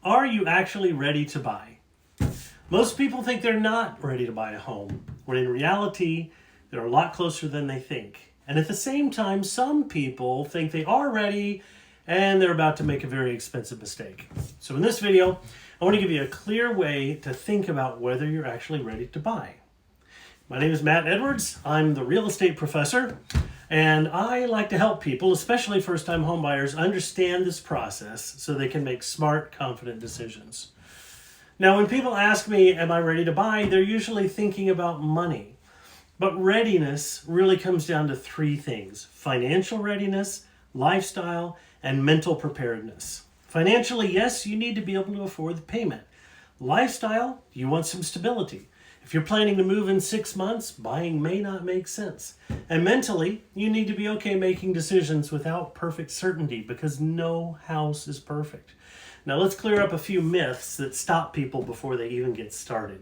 Are you actually ready to buy? Most people think they're not ready to buy a home, when in reality, they're a lot closer than they think. And at the same time, some people think they are ready and they're about to make a very expensive mistake. So in this video, I want to give you a clear way to think about whether you're actually ready to buy. My name is Matt Edwards. I'm the real estate professor, and I like to help people, especially first-time home buyers, understand this process so they can make smart, confident decisions. Now, when people ask me, am I ready to buy, they're usually thinking about money. But readiness really comes down to three things: financial readiness, lifestyle, and mental preparedness. Financially, yes, you need to be able to afford the payment. Lifestyle, you want some stability. If you're planning to move in 6 months, buying may not make sense. And mentally, you need to be okay making decisions without perfect certainty, because no house is perfect. Now let's clear up a few myths that stop people before they even get started.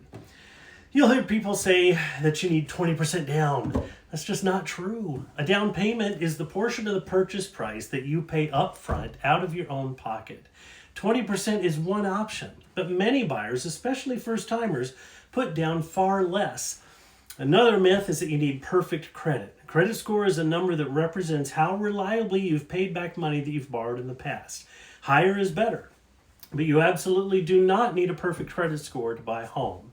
You'll hear people say that you need 20% down. That's just not true. A down payment is the portion of the purchase price that you pay up front out of your own pocket. 20% is one option, but many buyers, especially first-timers, put down far less. Another myth is that you need perfect credit. A credit score is a number that represents how reliably you've paid back money that you've borrowed in the past. Higher is better, but you absolutely do not need a perfect credit score to buy a home.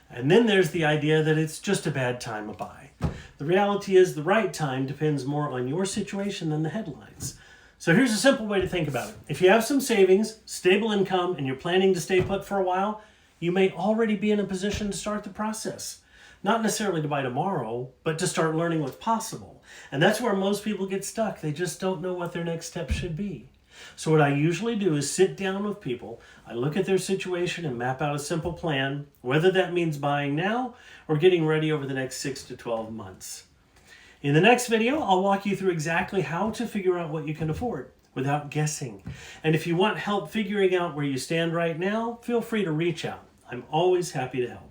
And then there's the idea that it's just a bad time to buy. The reality is the right time depends more on your situation than the headlines. So here's a simple way to think about it. If you have some savings, stable income, and you're planning to stay put for a while, you may already be in a position to start the process. Not necessarily to buy tomorrow, but to start learning what's possible. And that's where most people get stuck. They just don't know what their next step should be. So what I usually do is sit down with people, I look at their situation and map out a simple plan, whether that means buying now or getting ready over the next 6 to 12 months. In the next video, I'll walk you through exactly how to figure out what you can afford without guessing. And if you want help figuring out where you stand right now, feel free to reach out. I'm always happy to help.